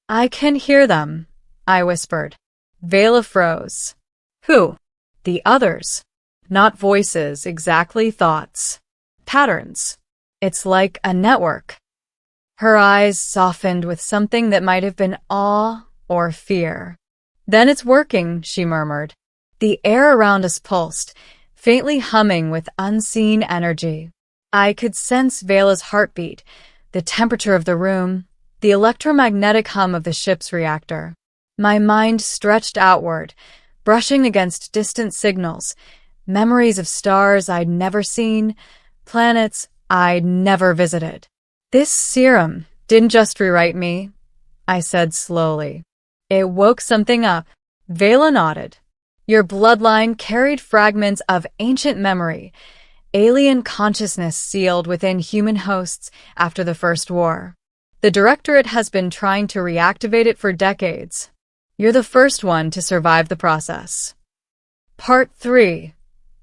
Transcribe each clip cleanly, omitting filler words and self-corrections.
I can hear them, I whispered. Vela froze. Who? The others. Not voices, exactly thoughts. Patterns. It's like a network. Her eyes softened with something that might have been awe or fear. Then it's working, she murmured. The air around us pulsed, faintly humming with unseen energy. I could sense Vela's heartbeat, the temperature of the room, the electromagnetic hum of the ship's reactor. My mind stretched outward, brushing against distant signals, memories of stars I'd never seen, planets I'd never visited. This serum didn't just rewrite me, I said slowly. It woke something up. Vela nodded. Your bloodline carried fragments of ancient memory, alien consciousness sealed within human hosts after the First War. The Directorate has been trying to reactivate it for decades. You're the first one to survive the process. Part 3.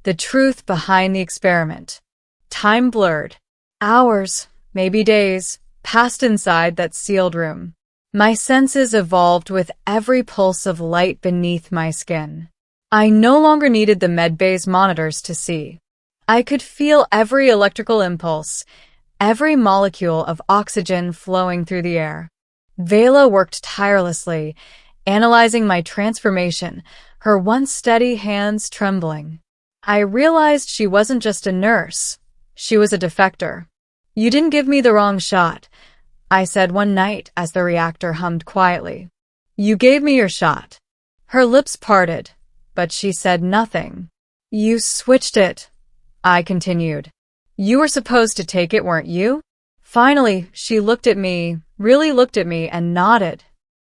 The truth behind the experiment. Time blurred. Hours, maybe days, passed inside that sealed room. My senses evolved with every pulse of light beneath my skin. I no longer needed the medbay's monitors to see. I could feel every electrical impulse, every molecule of oxygen flowing through the air. Vela worked tirelessly, analyzing my transformation, her once steady hands trembling. I realized she wasn't just a nurse. She was a defector. You didn't give me the wrong shot, I said one night as the reactor hummed quietly. You gave me your shot. Her lips parted, but she said nothing. You switched it, I continued. You were supposed to take it, weren't you? Finally, she looked at me, really looked at me, and nodded.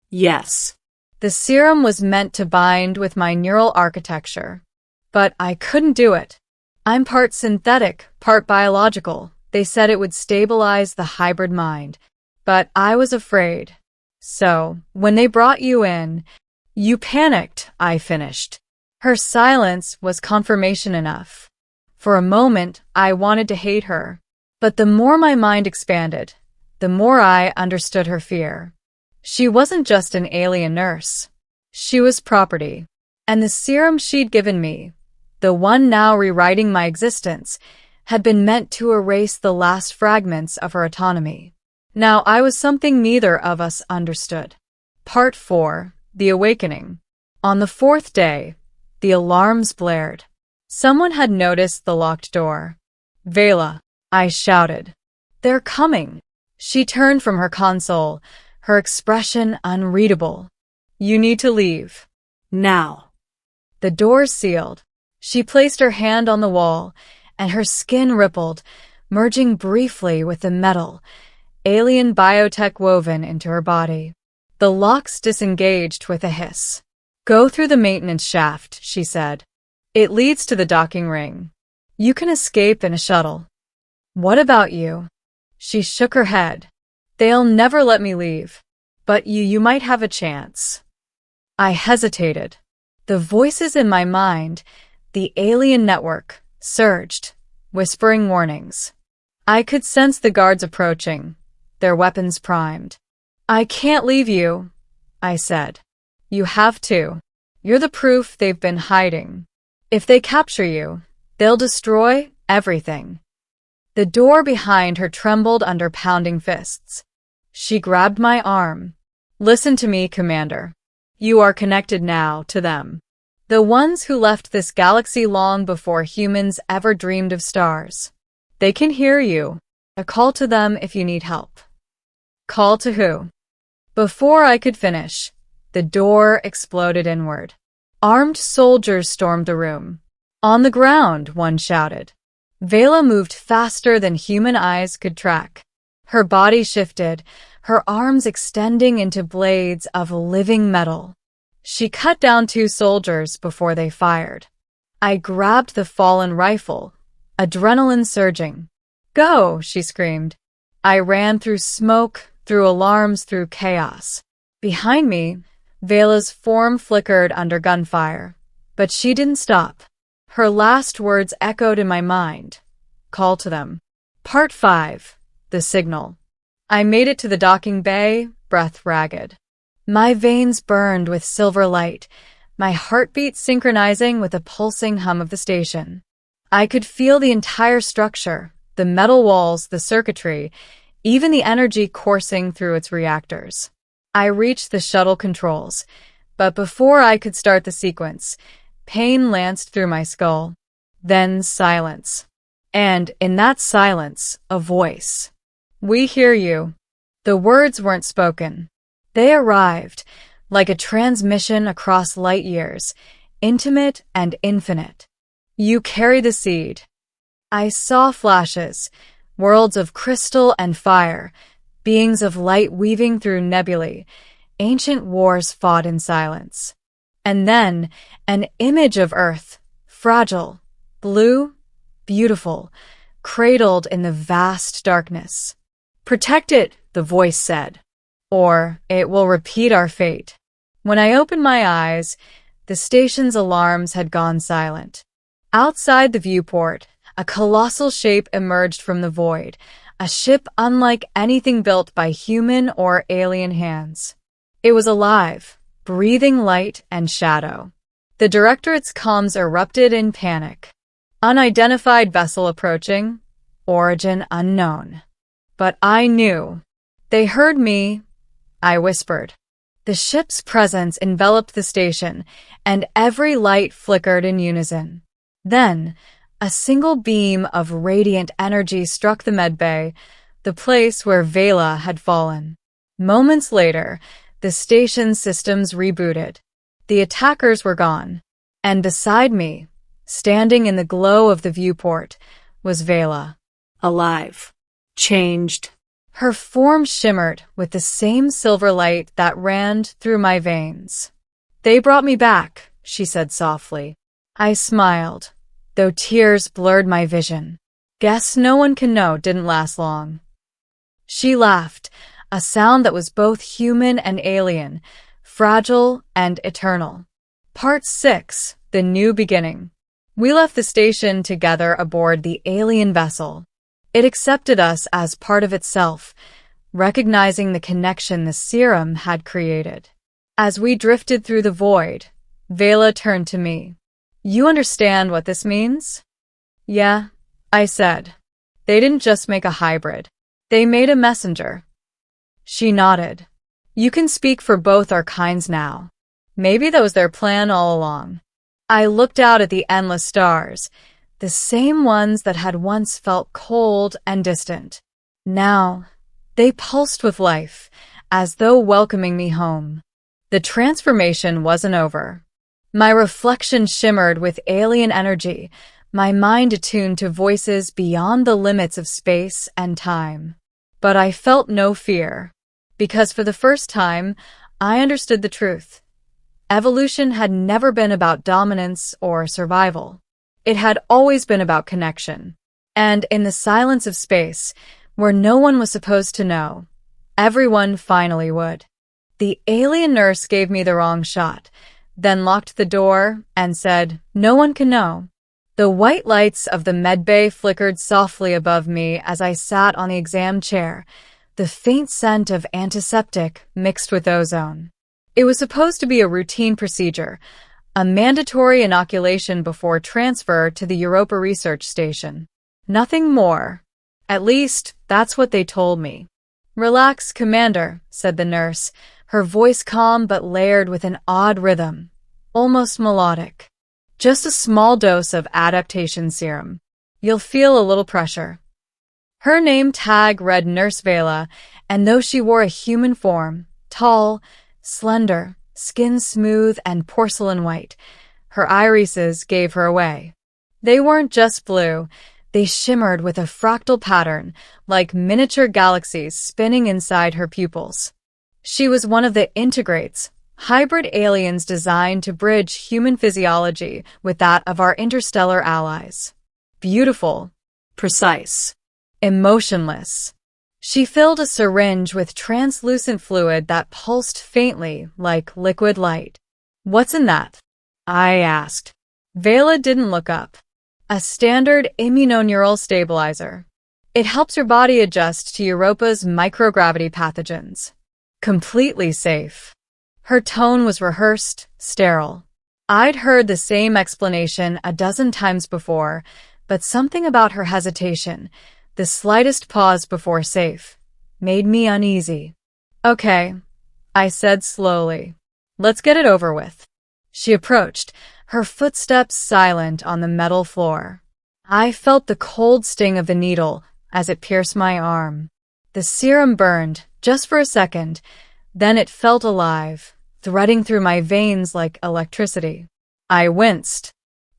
Yes. The serum was meant to bind with my neural architecture, but I couldn't do it. I'm part synthetic, part biological. They said it would stabilize the hybrid mind, but I was afraid. So, when they brought you in, you panicked, I finished. Her silence was confirmation enough. For a moment, I wanted to hate her, but the more my mind expanded, the more I understood her fear. She wasn't just an alien nurse. She was property. And the serum she'd given me, the one now rewriting my existence, had been meant to erase the last fragments of her autonomy. Now I was something neither of us understood. Part 4. The Awakening. On the fourth day, the alarms blared. Someone had noticed the locked door. Vela, I shouted. They're coming. She turned from her console, her expression unreadable. You need to leave. Now. The door sealed. She placed her hand on the wall, and her skin rippled, merging briefly with the metal, alien biotech woven into her body. The locks disengaged with a hiss. Go through the maintenance shaft, she said. It leads to the docking ring. You can escape in a shuttle. What about you? She shook her head. They'll never let me leave. But you might have a chance. I hesitated. The voices in my mind, the alien network, surged, whispering warnings. I could sense the guards approaching, their weapons primed. I can't leave you, I said. You have to. You're the proof they've been hiding. If they capture you, they'll destroy everything. The door behind her trembled under pounding fists. She grabbed my arm. Listen to me, Commander. You are connected now to them. The ones who left this galaxy long before humans ever dreamed of stars. They can hear you. A call to them if you need help. Call to who? Before I could finish, the door exploded inward. Armed soldiers stormed the room. On the ground, one shouted. Vela moved faster than human eyes could track. Her body shifted, her arms extending into blades of living metal. She cut down 2 soldiers before they fired. I grabbed the fallen rifle, adrenaline surging. Go, she screamed. I ran through smoke, through alarms, through chaos. Behind me, Vela's form flickered under gunfire, but she didn't stop. Her last words echoed in my mind. Call to them. Part 5. The Signal. I made it to the docking bay, breath ragged. My veins burned with silver light, my heartbeat synchronizing with the pulsing hum of the station. I could feel the entire structure, the metal walls, the circuitry, even the energy coursing through its reactors. I reached the shuttle controls, but before I could start the sequence, pain lanced through my skull. Then silence. And in that silence, a voice. "We hear you." The words weren't spoken. They arrived, like a transmission across light years, intimate and infinite. "You carry the seed." I saw flashes, worlds of crystal and fire, beings of light weaving through nebulae, ancient wars fought in silence. And then, an image of Earth, fragile, blue, beautiful, cradled in the vast darkness. "Protect it," the voice said, "or it will repeat our fate." When I opened my eyes, the station's alarms had gone silent. Outside the viewport, a colossal shape emerged from the void, a ship unlike anything built by human or alien hands. It was alive, breathing light and shadow. The directorate's comms erupted in panic. "Unidentified vessel approaching, origin unknown." But I knew. They heard me, I whispered. The ship's presence enveloped the station, and every light flickered in unison. Then, a single beam of radiant energy struck the medbay, the place where Vela had fallen. Moments later, the station's systems rebooted. The attackers were gone, and beside me, standing in the glow of the viewport, was Vela. Alive. Changed. Her form shimmered with the same silver light that ran through my veins. "They brought me back," she said softly. I smiled, though tears blurred my vision. "Guess no one can know" didn't last long. She laughed, a sound that was both human and alien, fragile and eternal. Part 6, The New Beginning. We left the station together aboard the alien vessel. It accepted us as part of itself, recognizing the connection the serum had created. As we drifted through the void, Vela turned to me. "You understand what this means?" "Yeah," I said. "They didn't just make a hybrid. They made a messenger." She nodded. "You can speak for both our kinds now. Maybe that was their plan all along." I looked out at the endless stars, the same ones that had once felt cold and distant. Now, they pulsed with life, as though welcoming me home. The transformation wasn't over. My reflection shimmered with alien energy, my mind attuned to voices beyond the limits of space and time. But I felt no fear, because for the first time, I understood the truth. Evolution had never been about dominance or survival. It had always been about connection. And in the silence of space, where no one was supposed to know, everyone finally would. The alien nurse gave me the wrong shot, then locked the door and said, "No one can know." The white lights of the medbay flickered softly above me as I sat on the exam chair, the faint scent of antiseptic mixed with ozone. It was supposed to be a routine procedure, a mandatory inoculation before transfer to the Europa Research Station. Nothing more. At least, that's what they told me. "Relax, Commander," said the nurse, her voice calm but layered with an odd rhythm, almost melodic. "Just a small dose of adaptation serum. You'll feel a little pressure." Her name tag read Nurse Vela, and though she wore a human form, tall, slender, skin smooth and porcelain white, her irises gave her away. They weren't just blue, they shimmered with a fractal pattern, like miniature galaxies spinning inside her pupils. She was one of the integrates, hybrid aliens designed to bridge human physiology with that of our interstellar allies. Beautiful, precise, emotionless. She filled a syringe with translucent fluid that pulsed faintly like liquid light. "What's in that?" I asked. Vela didn't look up. "A standard immunoneural stabilizer. It helps your body adjust to Europa's microgravity pathogens. Completely safe." Her tone was rehearsed, sterile. I'd heard the same explanation a dozen times before, but something about her hesitation, the slightest pause before safe, made me uneasy. "Okay," I said slowly. "Let's get it over with." She approached, her footsteps silent on the metal floor. I felt the cold sting of the needle as it pierced my arm. The serum burned, just for a second, then it felt alive, threading through my veins like electricity. I winced.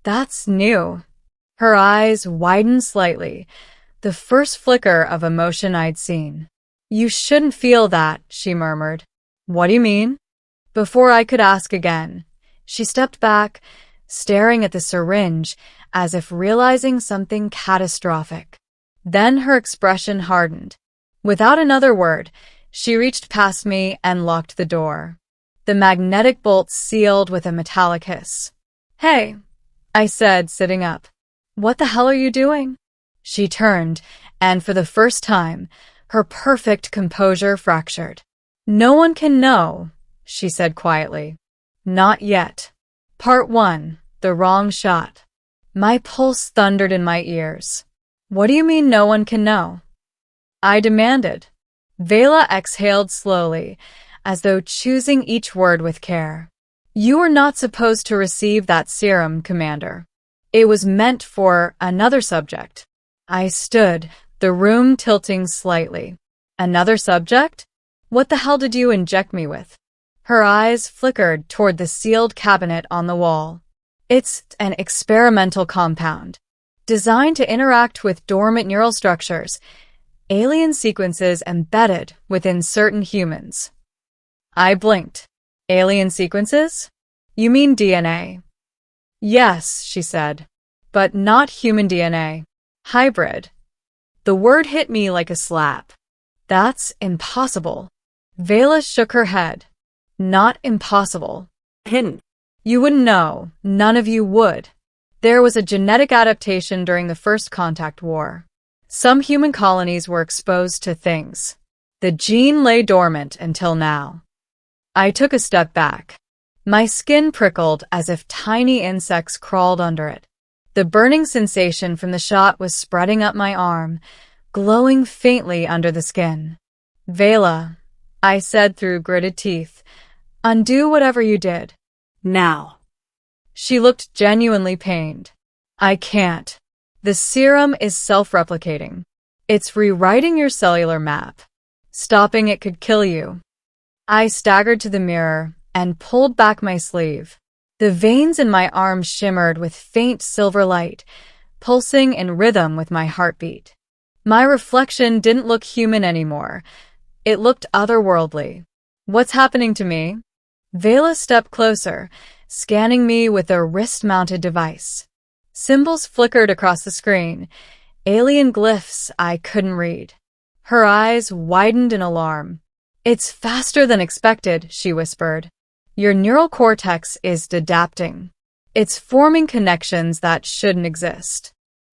"That's new." Her eyes widened slightly, the first flicker of emotion I'd seen. "You shouldn't feel that," she murmured. "What do you mean?" Before I could ask again, she stepped back, staring at the syringe as if realizing something catastrophic. Then her expression hardened. Without another word, she reached past me and locked the door. The magnetic bolts sealed with a metallic hiss. "Hey," I said, sitting up. "What the hell are you doing?" She turned, and for the first time, her perfect composure fractured. "No one can know," she said quietly. "Not yet." Part 1. The wrong shot. My pulse thundered in my ears. "What do you mean no one can know?" I demanded. Vela exhaled slowly, as though choosing each word with care. "You were not supposed to receive that serum, Commander. It was meant for another subject." I stood, the room tilting slightly. "Another subject? What the hell did you inject me with?" Her eyes flickered toward the sealed cabinet on the wall. "It's an experimental compound, designed to interact with dormant neural structures, alien sequences embedded within certain humans." I blinked. "Alien sequences? You mean DNA?" "Yes," she said, "but not human DNA. Hybrid." The word hit me like a slap. "That's impossible." Vela shook her head. "Not impossible. Hidden. You wouldn't know. None of you would. There was a genetic adaptation during the First Contact War. Some human colonies were exposed to things. The gene lay dormant until now." I took a step back. My skin prickled as if tiny insects crawled under it. The burning sensation from the shot was spreading up my arm, glowing faintly under the skin. "Vela," I said through gritted teeth, "undo whatever you did. Now." She looked genuinely pained. "I can't. The serum is self-replicating. It's rewriting your cellular map. Stopping it could kill you." I staggered to the mirror and pulled back my sleeve. The veins in my arm shimmered with faint silver light, pulsing in rhythm with my heartbeat. My reflection didn't look human anymore. It looked otherworldly. "What's happening to me?" Vela stepped closer, scanning me with a wrist-mounted device. Symbols flickered across the screen, alien glyphs I couldn't read. Her eyes widened in alarm. "It's faster than expected," she whispered. "Your neural cortex is adapting. It's forming connections that shouldn't exist."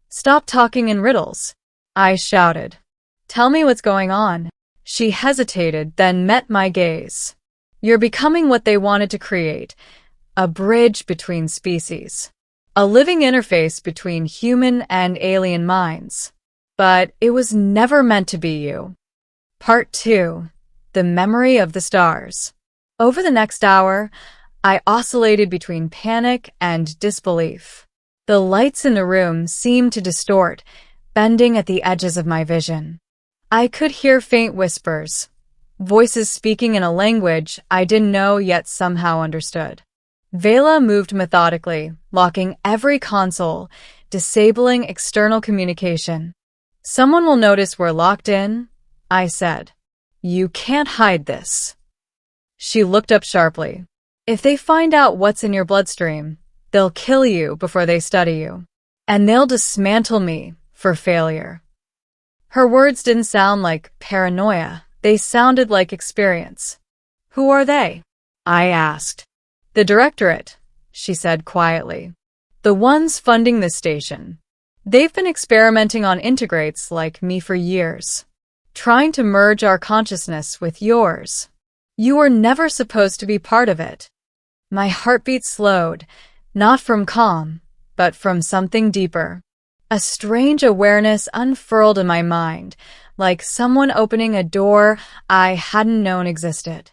"Stop talking in riddles," I shouted. "Tell me what's going on." She hesitated, then met my gaze. "You're becoming what they wanted to create, a bridge between species. A living interface between human and alien minds. But it was never meant to be you." Part 2. The Memory of the Stars. Over the next hour, I oscillated between panic and disbelief. The lights in the room seemed to distort, bending at the edges of my vision. I could hear faint whispers, voices speaking in a language I didn't know yet somehow understood. Vela moved methodically, locking every console, disabling external communication. "Someone will notice we're locked in," I said. "You can't hide this." She looked up sharply. "If they find out what's in your bloodstream, they'll kill you before they study you. And they'll dismantle me for failure." Her words didn't sound like paranoia. They sounded like experience. "Who are they?" I asked. "The Directorate," she said quietly. "The ones funding this station. They've been experimenting on integrates like me for years, trying to merge our consciousness with yours. You were never supposed to be part of it. My heartbeat slowed, not from calm, but from something deeper. A strange awareness unfurled in my mind, like someone opening a door I hadn't known existed.